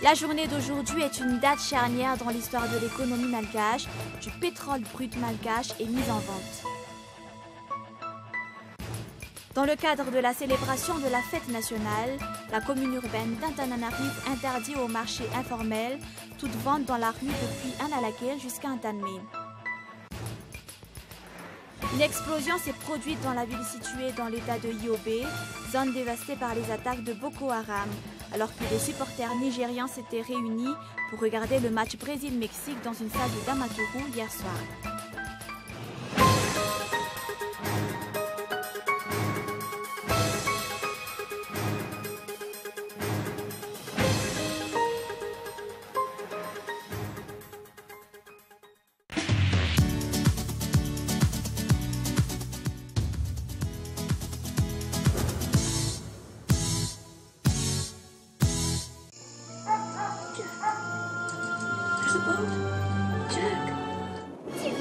La journée d'aujourd'hui est une date charnière dans l'histoire de l'économie malgache. Du pétrole brut malgache est mis en vente. Dans le cadre de la célébration de la fête nationale, la commune urbaine d'Antananarivo interdit au marché informel toute vente dans la rue depuis Analakir jusqu'à Antanmen. Une explosion s'est produite dans la ville située dans l'état de Yobe, zone dévastée par les attaques de Boko Haram, alors que les supporters nigérians s'étaient réunis pour regarder le match Brésil-Mexique dans une salle de Damaturu hier soir.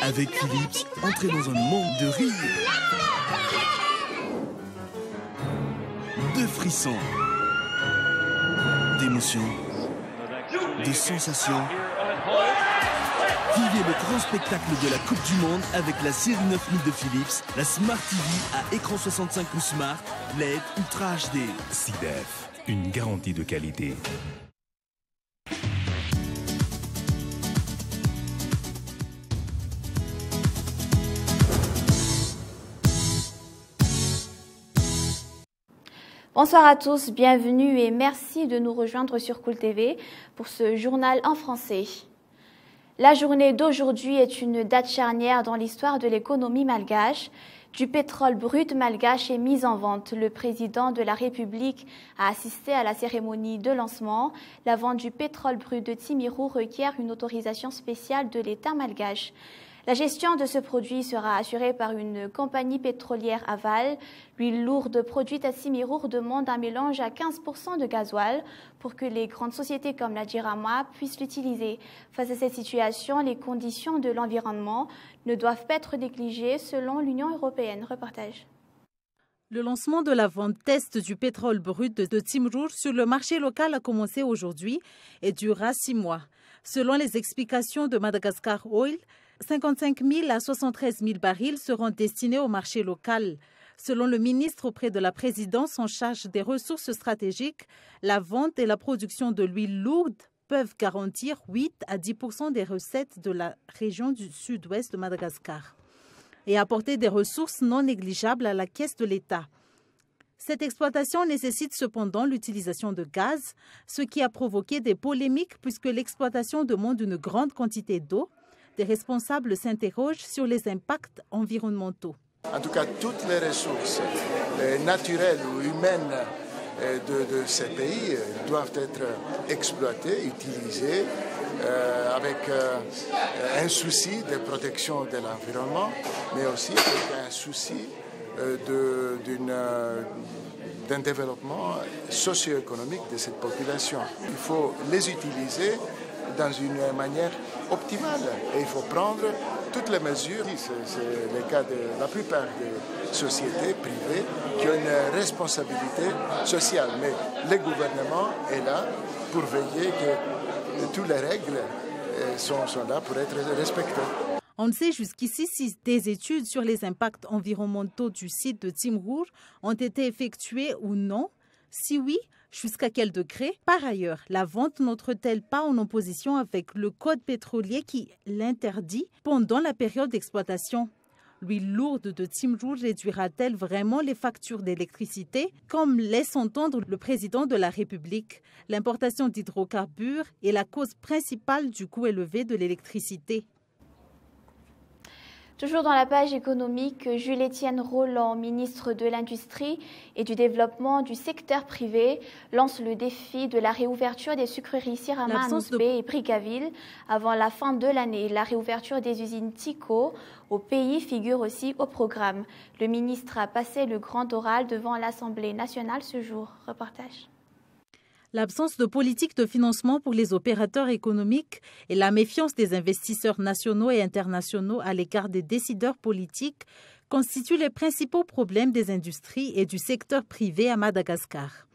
Avec Philips, entrez dans un monde de rire, de frissons, d'émotions, de sensations. Vivez le grand spectacle de la Coupe du Monde avec la série 9000 de Philips, la Smart TV à écran 65 pouces Smart, LED Ultra HD. SIDEF, une garantie de qualité. Bonsoir à tous, bienvenue et merci de nous rejoindre sur Cool TV pour ce journal en français. La journée d'aujourd'hui est une date charnière dans l'histoire de l'économie malgache. Du pétrole brut malgache est mis en vente. Le président de la République a assisté à la cérémonie de lancement. La vente du pétrole brut de Timirou requiert une autorisation spéciale de l'État malgache. La gestion de ce produit sera assurée par une compagnie pétrolière aval. L'huile lourde produite à Timirou demande un mélange à 15% de gasoil pour que les grandes sociétés comme la Jirama puissent l'utiliser. Face à cette situation, les conditions de l'environnement ne doivent pas être négligées selon l'Union européenne. Reportage. Le lancement de la vente test du pétrole brut de Timirou sur le marché local a commencé aujourd'hui et durera 6 mois. Selon les explications de Madagascar Oil, 55 000 à 73 000 barils seront destinés au marché local. Selon le ministre auprès de la présidence en charge des ressources stratégiques, la vente et la production de l'huile lourde peuvent garantir 8 à 10% des recettes de la région du sud-ouest de Madagascar et apporter des ressources non négligeables à la caisse de l'État. Cette exploitation nécessite cependant l'utilisation de gaz, ce qui a provoqué des polémiques puisque l'exploitation demande une grande quantité d'eau. Des responsables s'interrogent sur les impacts environnementaux. En tout cas, toutes les ressources naturelles ou humaines de ces pays doivent être exploitées, utilisées avec un souci de protection de l'environnement, mais aussi avec un souci d'un développement socio-économique de cette population. Il faut les utiliser dans une manière optimale et il faut prendre toutes les mesures. C'est le cas de la plupart des sociétés privées qui ont une responsabilité sociale, mais le gouvernement est là pour veiller que toutes les règles sont là pour être respectées. On ne sait jusqu'ici si des études sur les impacts environnementaux du site de Timirou ont été effectuées ou non. Si oui, jusqu'à quel degré? Par ailleurs, la vente n'entre-t-elle pas en opposition avec le code pétrolier qui l'interdit pendant la période d'exploitation? L'huile lourde de Timirou réduira-t-elle vraiment les factures d'électricité, comme laisse entendre le président de la République? L'importation d'hydrocarbures est la cause principale du coût élevé de l'électricité. Toujours dans la page économique, Jules-Étienne Roland, ministre de l'Industrie et du Développement du secteur privé, lance le défi de la réouverture des sucreries Sirama, Anousbé et Bricaville avant la fin de l'année. La réouverture des usines Tico au pays figure aussi au programme. Le ministre a passé le grand oral devant l'Assemblée nationale ce jour. Reportage. L'absence de politique de financement pour les opérateurs économiques et la méfiance des investisseurs nationaux et internationaux à l'égard des décideurs politiques constituent les principaux problèmes des industries et du secteur privé à Madagascar.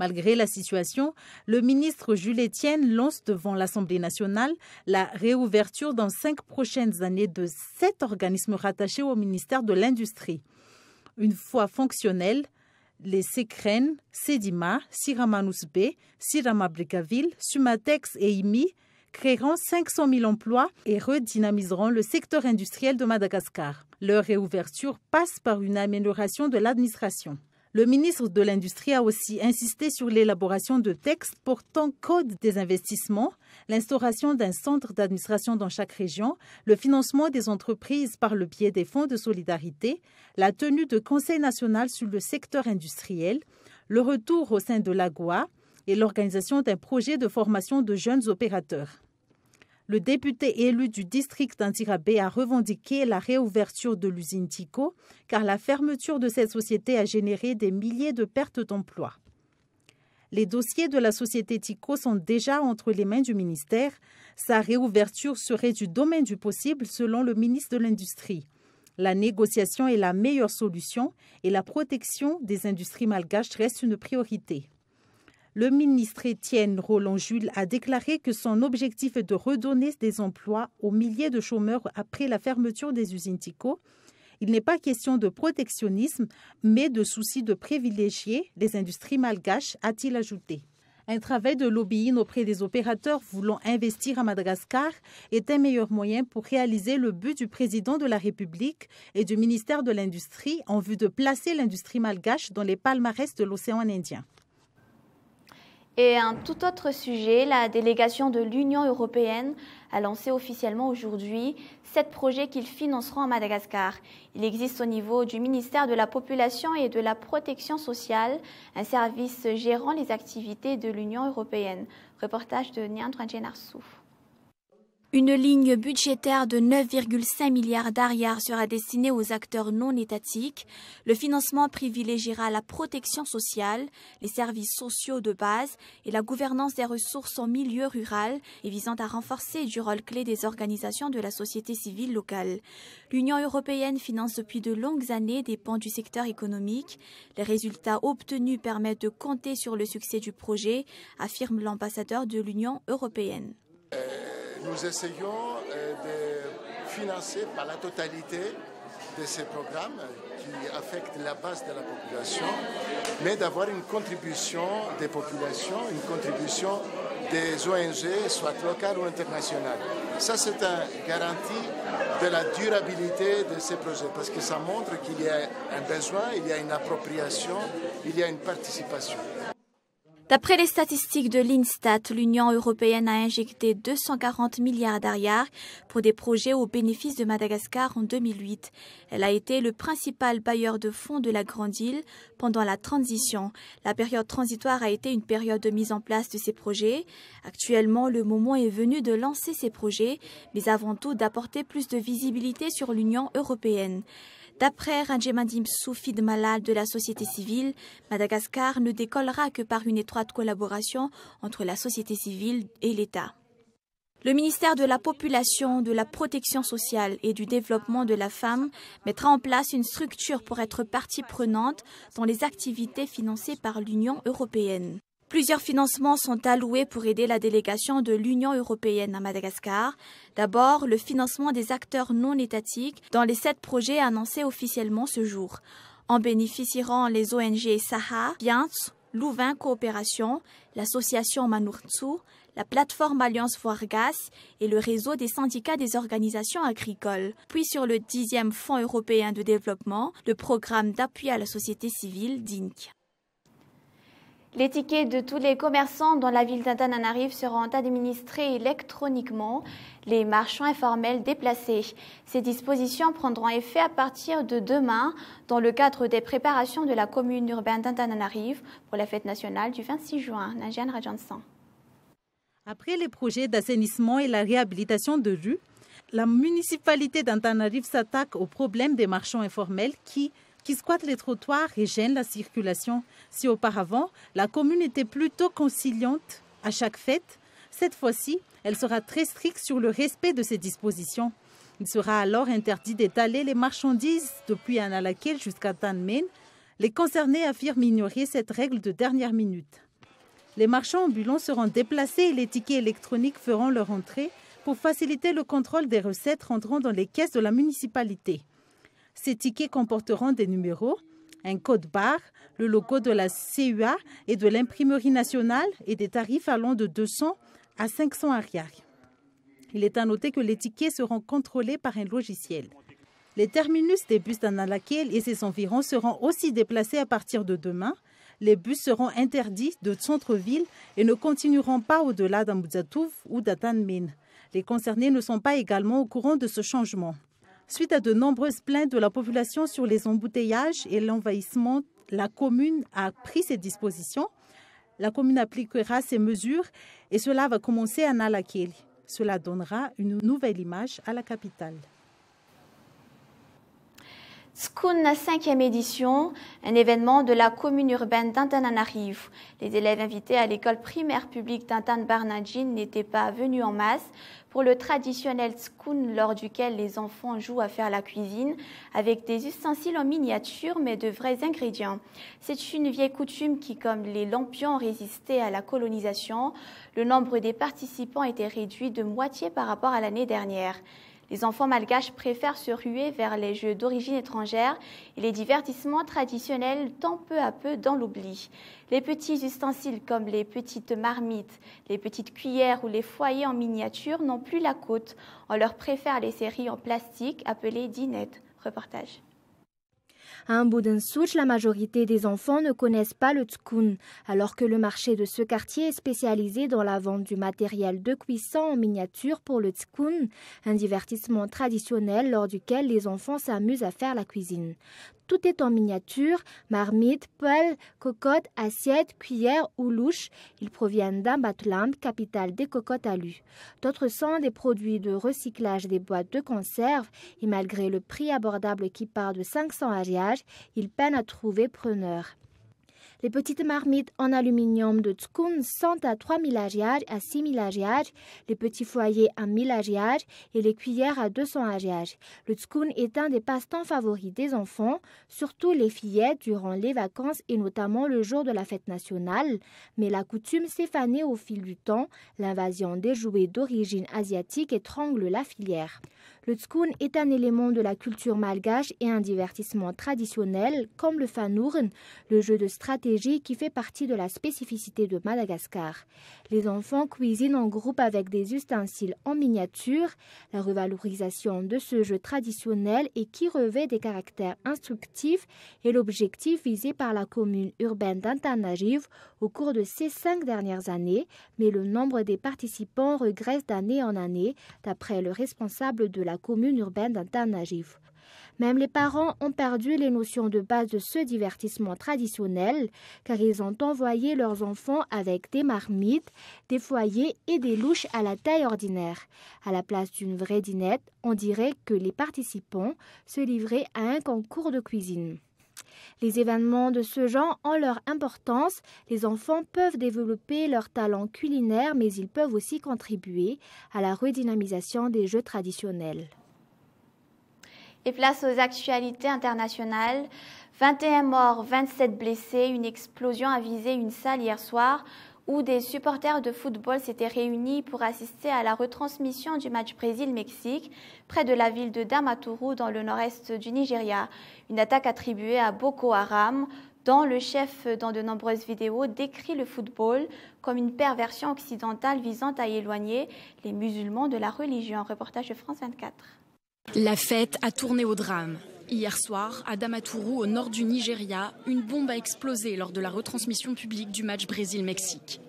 Malgré la situation, le ministre Jules Etienne lance devant l'Assemblée nationale la réouverture dans 5 prochaines années de 7 organismes rattachés au ministère de l'Industrie. Une fois fonctionnels, les Secren, Sedima, Siramanous B, Sirama Brickaville, Sumatex et IMI créeront 500 000 emplois et redynamiseront le secteur industriel de Madagascar. Leur réouverture passe par une amélioration de l'administration. Le ministre de l'Industrie a aussi insisté sur l'élaboration de textes portant code des investissements, l'instauration d'un centre d'administration dans chaque région, le financement des entreprises par le biais des fonds de solidarité, la tenue de conseils national sur le secteur industriel, le retour au sein de l'AGOA et l'organisation d'un projet de formation de jeunes opérateurs. Le député élu du district d'Antirabé a revendiqué la réouverture de l'usine Tico car la fermeture de cette société a généré des milliers de pertes d'emplois. Les dossiers de la société Tico sont déjà entre les mains du ministère. Sa réouverture serait du domaine du possible selon le ministre de l'Industrie. La négociation est la meilleure solution et la protection des industries malgaches reste une priorité. Le ministre Etienne Roland-Jules a déclaré que son objectif est de redonner des emplois aux milliers de chômeurs après la fermeture des usines Tico. Il n'est pas question de protectionnisme, mais de souci de privilégier les industries malgaches, a-t-il ajouté. Un travail de lobbying auprès des opérateurs voulant investir à Madagascar est un meilleur moyen pour réaliser le but du président de la République et du ministère de l'Industrie en vue de placer l'industrie malgache dans les palmarès de l'océan Indien. Et un tout autre sujet, la délégation de l'Union européenne a lancé officiellement aujourd'hui 7 projets qu'ils financeront à Madagascar. Il existe au niveau du ministère de la Population et de la Protection sociale un service gérant les activités de l'Union européenne. Reportage de Nian Tranjenarsou. Une ligne budgétaire de 9,5 milliards d'ariars sera destinée aux acteurs non étatiques. Le financement privilégiera la protection sociale, les services sociaux de base et la gouvernance des ressources en milieu rural et visant à renforcer du rôle clé des organisations de la société civile locale. L'Union européenne finance depuis de longues années des pans du secteur économique. Les résultats obtenus permettent de compter sur le succès du projet, affirme l'ambassadeur de l'Union européenne. Nous essayons de financer par la totalité de ces programmes qui affectent la base de la population, mais d'avoir une contribution des populations, une contribution des ONG, soit locales ou internationales. Ça, c'est une garantie de la durabilité de ces projets, parce que ça montre qu'il y a un besoin, il y a une appropriation, il y a une participation. D'après les statistiques de l'Instat, l'Union européenne a injecté 240 milliards d'ariars pour des projets au bénéfice de Madagascar en 2008. Elle a été le principal bailleur de fonds de la Grande Île pendant la transition. La période transitoire a été une période de mise en place de ces projets. Actuellement, le moment est venu de lancer ces projets, mais avant tout d'apporter plus de visibilité sur l'Union européenne. D'après Ranjemandim Soufid Malal de la société civile, Madagascar ne décollera que par une étroite collaboration entre la société civile et l'État. Le ministère de la Population, de la Protection sociale et du Développement de la femme mettra en place une structure pour être partie prenante dans les activités financées par l'Union européenne. Plusieurs financements sont alloués pour aider la délégation de l'Union européenne à Madagascar. D'abord, le financement des acteurs non étatiques dans les 7 projets annoncés officiellement ce jour. En bénéficieront les ONG Saha, Biantz, Louvain Coopération, l'association Manurtsu, la plateforme Alliance Voirgas et le réseau des syndicats des organisations agricoles. Puis sur le 10e Fonds européen de développement, le programme d'appui à la société civile DINC. Les tickets de tous les commerçants dans la ville d'Antananarive seront administrés électroniquement, les marchands informels déplacés. Ces dispositions prendront effet à partir de demain dans le cadre des préparations de la commune urbaine d'Antananarive pour la fête nationale du 26 juin. Nanjian Rajansan. Après les projets d'assainissement et la réhabilitation de rues, la municipalité d'Antananarive s'attaque au problème des marchands informels qui squattent les trottoirs et gênent la circulation. Si auparavant, la commune était plutôt conciliante à chaque fête, cette fois-ci, elle sera très stricte sur le respect de ces dispositions. Il sera alors interdit d'étaler les marchandises depuis Analakil jusqu'à Tanmen. Les concernés affirment ignorer cette règle de dernière minute. Les marchands ambulants seront déplacés et les tickets électroniques feront leur entrée pour faciliter le contrôle des recettes rentrant dans les caisses de la municipalité. Ces tickets comporteront des numéros, un code barre, le logo de la CUA et de l'imprimerie nationale et des tarifs allant de 200 à 500 arrières. Il est à noter que les tickets seront contrôlés par un logiciel. Les terminus des bus d'Analakel et ses environs seront aussi déplacés à partir de demain. Les bus seront interdits de centre-ville et ne continueront pas au-delà d'Ambouzatouf ou d'Atanmin. Les concernés ne sont pas également au courant de ce changement. Suite à de nombreuses plaintes de la population sur les embouteillages et l'envahissement, la commune a pris ses dispositions. La commune appliquera ces mesures et cela va commencer à Analakel. Cela donnera une nouvelle image à la capitale. Tskoun 5e édition, un événement de la commune urbaine d'Antananarivo. Les élèves invités à l'école primaire publique d'Antan-Barnadjin n'étaient pas venus en masse pour le traditionnel Tskoun lors duquel les enfants jouent à faire la cuisine avec des ustensiles en miniature mais de vrais ingrédients. C'est une vieille coutume qui, comme les lampions, résistait à la colonisation. Le nombre des participants était réduit de moitié par rapport à l'année dernière. Les enfants malgaches préfèrent se ruer vers les jeux d'origine étrangère et les divertissements traditionnels tombent peu à peu dans l'oubli. Les petits ustensiles comme les petites marmites, les petites cuillères ou les foyers en miniature n'ont plus la cote. On leur préfère les séries en plastique appelées dinettes. Reportage. À Amboudensuch, la majorité des enfants ne connaissent pas le tskoun, alors que le marché de ce quartier est spécialisé dans la vente du matériel de cuisson en miniature pour le tskoun, un divertissement traditionnel lors duquel les enfants s'amusent à faire la cuisine. Tout est en miniature, marmite, poêle, cocotte, assiette, cuillère ou louche. Ils proviennent d'Ambatland, capitale des cocottes alu. D'autres sont des produits de recyclage des boîtes de conserve et malgré le prix abordable qui part de 500 ariages, ils peinent à trouver preneurs. Les petites marmites en aluminium de tskoun sont à 3000 ariages à 6000 ariages, les petits foyers à 1000 ariages et les cuillères à 200 ariages. Le tskoun est un des passe-temps favoris des enfants, surtout les fillettes durant les vacances et notamment le jour de la fête nationale. Mais la coutume s'est fanée au fil du temps. L'invasion des jouets d'origine asiatique étrangle la filière. Le tskoun est un élément de la culture malgache et un divertissement traditionnel comme le fanourn, le jeu de stratégie qui fait partie de la spécificité de Madagascar. Les enfants cuisinent en groupe avec des ustensiles en miniature. La revalorisation de ce jeu traditionnel et qui revêt des caractères instructifs est l'objectif visé par la commune urbaine d'Antananarivo au cours de ces 5 dernières années, mais le nombre des participants régresse d'année en année, d'après le responsable de la commune urbaine d'Antananarivo. Même les parents ont perdu les notions de base de ce divertissement traditionnel car ils ont envoyé leurs enfants avec des marmites, des foyers et des louches à la taille ordinaire. À la place d'une vraie dinette, on dirait que les participants se livraient à un concours de cuisine. Les événements de ce genre ont leur importance. Les enfants peuvent développer leur talent culinaire, mais ils peuvent aussi contribuer à la redynamisation des jeux traditionnels. Et place aux actualités internationales. 21 morts, 27 blessés. Une explosion a visé une salle hier soir où des supporters de football s'étaient réunis pour assister à la retransmission du match Brésil-Mexique près de la ville de Damaturu dans le nord-est du Nigeria. Une attaque attribuée à Boko Haram, dont le chef, dans de nombreuses vidéos, décrit le football comme une perversion occidentale visant à éloigner les musulmans de la religion. Reportage de France 24. La fête a tourné au drame. Hier soir, à Damaturu, au nord du Nigeria, une bombe a explosé lors de la retransmission publique du match Brésil-Mexique.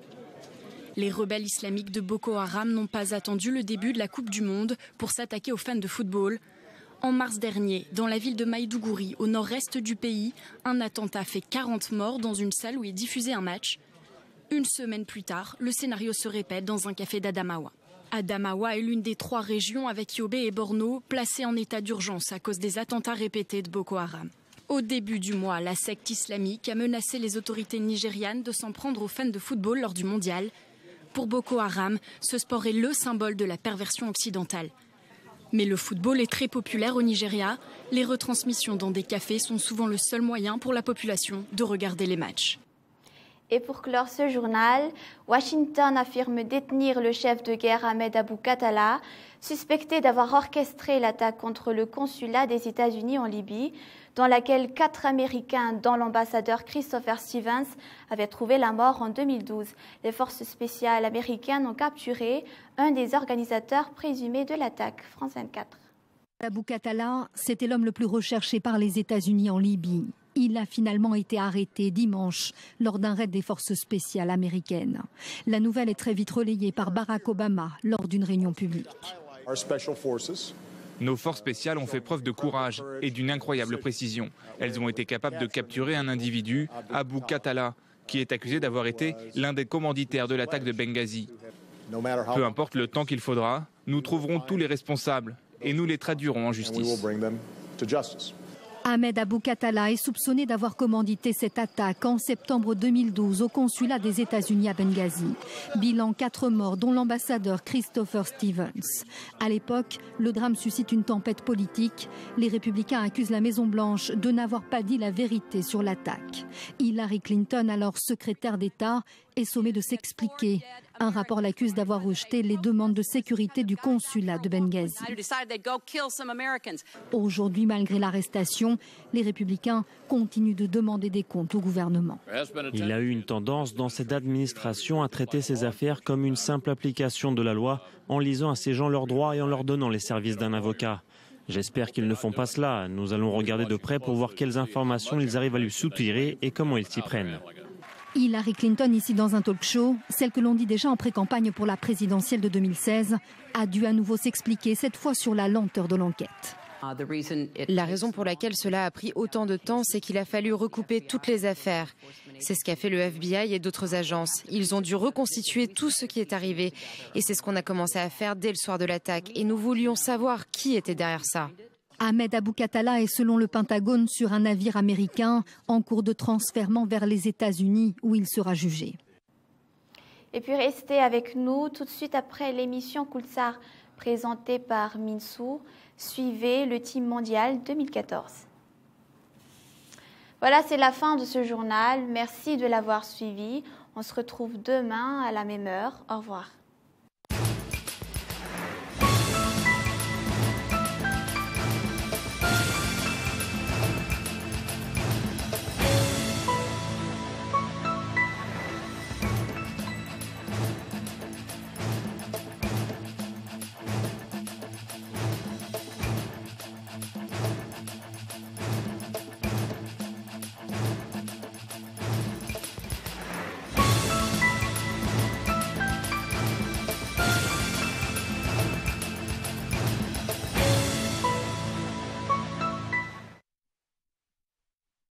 Les rebelles islamiques de Boko Haram n'ont pas attendu le début de la Coupe du Monde pour s'attaquer aux fans de football. En mars dernier, dans la ville de Maïdougouri, au nord-est du pays, un attentat fait 40 morts dans une salle où est diffusé un match. Une semaine plus tard, le scénario se répète dans un café d'Adamawa. Adamawa est l'une des 3 régions avec Yobe et Borno placées en état d'urgence à cause des attentats répétés de Boko Haram. Au début du mois, la secte islamique a menacé les autorités nigérianes de s'en prendre aux fans de football lors du mondial. Pour Boko Haram, ce sport est le symbole de la perversion occidentale. Mais le football est très populaire au Nigeria. Les retransmissions dans des cafés sont souvent le seul moyen pour la population de regarder les matchs. Et pour clore ce journal, Washington affirme détenir le chef de guerre Ahmed Abou Khattala, suspecté d'avoir orchestré l'attaque contre le consulat des États-Unis en Libye, dans laquelle 4 Américains, dont l'ambassadeur Christopher Stevens, avaient trouvé la mort en 2012. Les forces spéciales américaines ont capturé un des organisateurs présumés de l'attaque. France 24. Abou Khattala, c'était l'homme le plus recherché par les États-Unis en Libye. Il a finalement été arrêté dimanche lors d'un raid des forces spéciales américaines. La nouvelle est très vite relayée par Barack Obama lors d'une réunion publique. Nos forces spéciales ont fait preuve de courage et d'une incroyable précision. Elles ont été capables de capturer un individu, Abou Khattala, qui est accusé d'avoir été l'un des commanditaires de l'attaque de Benghazi. Peu importe le temps qu'il faudra, nous trouverons tous les responsables et nous les traduirons en justice. Ahmed Abou Khattala est soupçonné d'avoir commandité cette attaque en septembre 2012 au consulat des États-Unis à Benghazi. Bilan 4 morts, dont l'ambassadeur Christopher Stevens. À l'époque, le drame suscite une tempête politique. Les républicains accusent la Maison-Blanche de n'avoir pas dit la vérité sur l'attaque. Hillary Clinton, alors secrétaire d'État, est sommée de s'expliquer. Un rapport l'accuse d'avoir rejeté les demandes de sécurité du consulat de Benghazi. Aujourd'hui, malgré l'arrestation, les républicains continuent de demander des comptes au gouvernement. Il a eu une tendance dans cette administration à traiter ces affaires comme une simple application de la loi, en lisant à ces gens leurs droits et en leur donnant les services d'un avocat. J'espère qu'ils ne font pas cela. Nous allons regarder de près pour voir quelles informations ils arrivent à lui soutirer et comment ils s'y prennent. Hillary Clinton, ici dans un talk show, celle que l'on dit déjà en pré-campagne pour la présidentielle de 2016, a dû à nouveau s'expliquer, cette fois sur la lenteur de l'enquête. La raison pour laquelle cela a pris autant de temps, c'est qu'il a fallu recouper toutes les affaires. C'est ce qu'a fait le FBI et d'autres agences. Ils ont dû reconstituer tout ce qui est arrivé. Et c'est ce qu'on a commencé à faire dès le soir de l'attaque. Et nous voulions savoir qui était derrière ça. Ahmed Abou Khattala est, selon le Pentagone, sur un navire américain en cours de transfèrement vers les États-Unis où il sera jugé. Et puis restez avec nous tout de suite après l'émission Koulsar présentée par Minsour. Suivez le Team Mondial 2014. Voilà, c'est la fin de ce journal. Merci de l'avoir suivi. On se retrouve demain à la même heure. Au revoir.